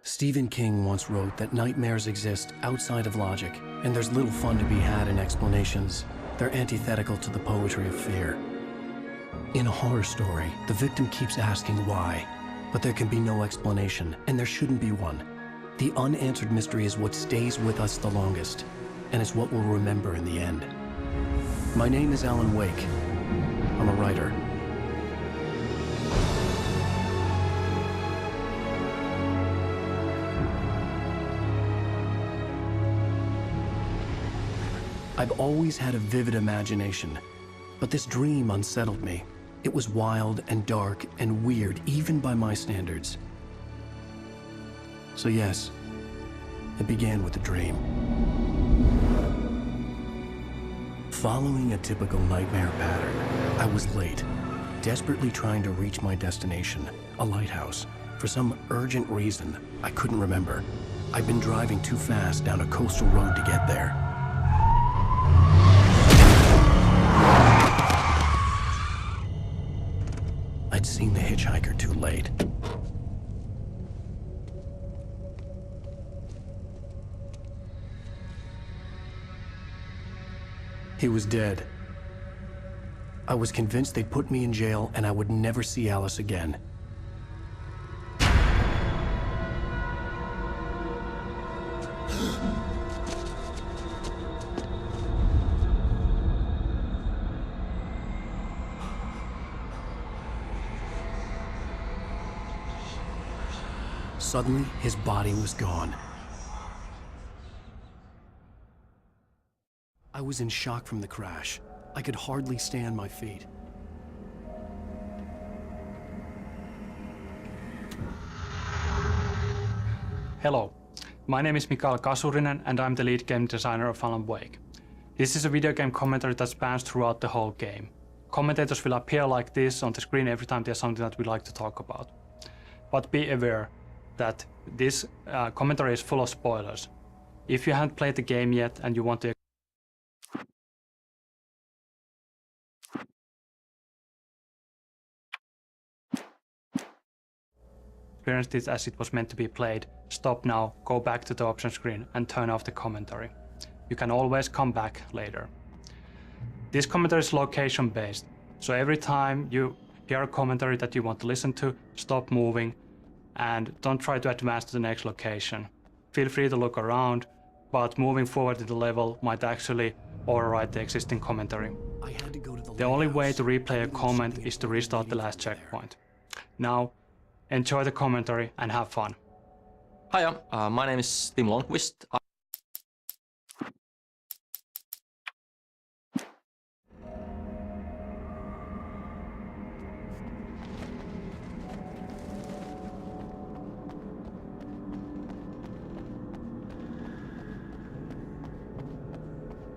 Stephen King once wrote that nightmares exist outside of logic, and there's little fun to be had in explanations. They're antithetical to the poetry of fear. In a horror story, the victim keeps asking why, but there can be no explanation, and there shouldn't be one. The unanswered mystery is what stays with us the longest, and it's what we'll remember in the end. My name is Alan Wake. I'm a writer. I've always had a vivid imagination, but this dream unsettled me. It was wild and dark and weird, even by my standards. So yes, it began with a dream. Following a typical nightmare pattern, I was late, desperately trying to reach my destination, a lighthouse. For some urgent reason, I couldn't remember. I'd been driving too fast down a coastal road to get there. I'd seen the hitchhiker too late. He was dead. I was convinced they'd put me in jail and I would never see Alice again. Suddenly, his body was gone. I was in shock from the crash. I could hardly stay on my feet. Hello, my name is Mikael Kasurinen and I'm the lead game designer of Alan Wake. This is a video game commentary that spans throughout the whole game. Commentators will appear like this on the screen every time there's something that we like to talk about. But be aware that this commentary is full of spoilers. If you haven't played the game yet and you want to experience this as it was meant to be played, stop now, go back to the option screen and turn off the commentary. You can always come back later. This commentary is location based, so every time you hear a commentary that you want to listen to, stop moving and don't try to advance to the next location. Feel free to look around, but moving forward in the level might actually override the existing commentary. The only way to replay a comment is to restart the last checkpoint. Now, enjoy the commentary and have fun. Hiya, my name is Tim Lundqvist.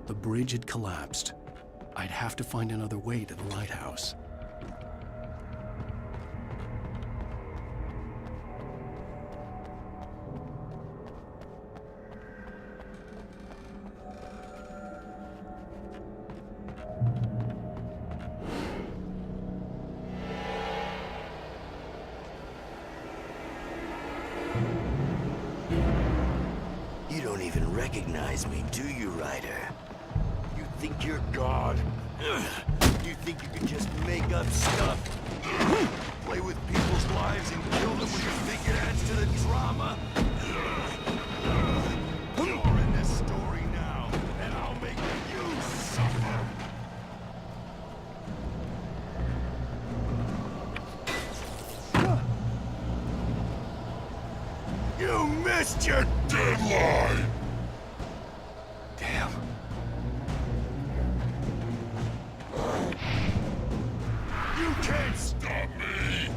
The bridge had collapsed. I'd have to find another way to the lighthouse. You don't even recognize me, do you, Ryder? You think you're God? You think you can just make up stuff? Play with people's lives and kill them when you think it adds to the drama? You're in this story now, and I'll make you suffer. You missed your deadline! Damn. You can't stop me!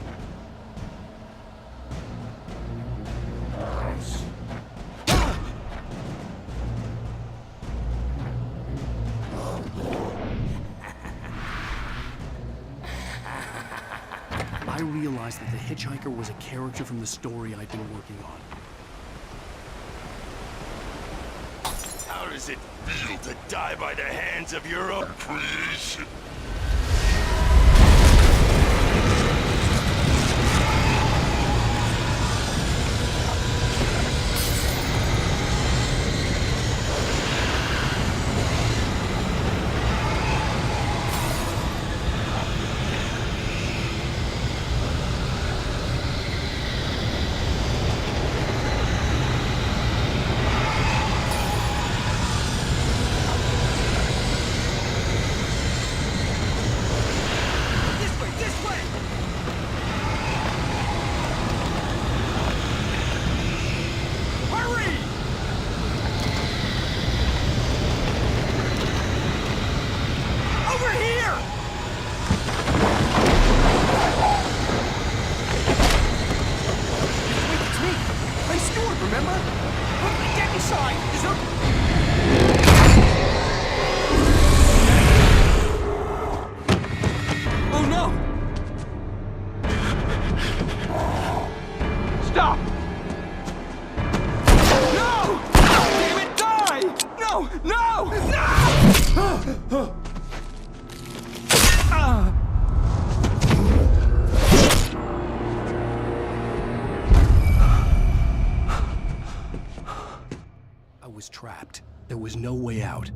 I realized that the hitchhiker was a character from the story I'd been working on. How does it feel to die by the hands of your own creation? was trapped. There was no way out.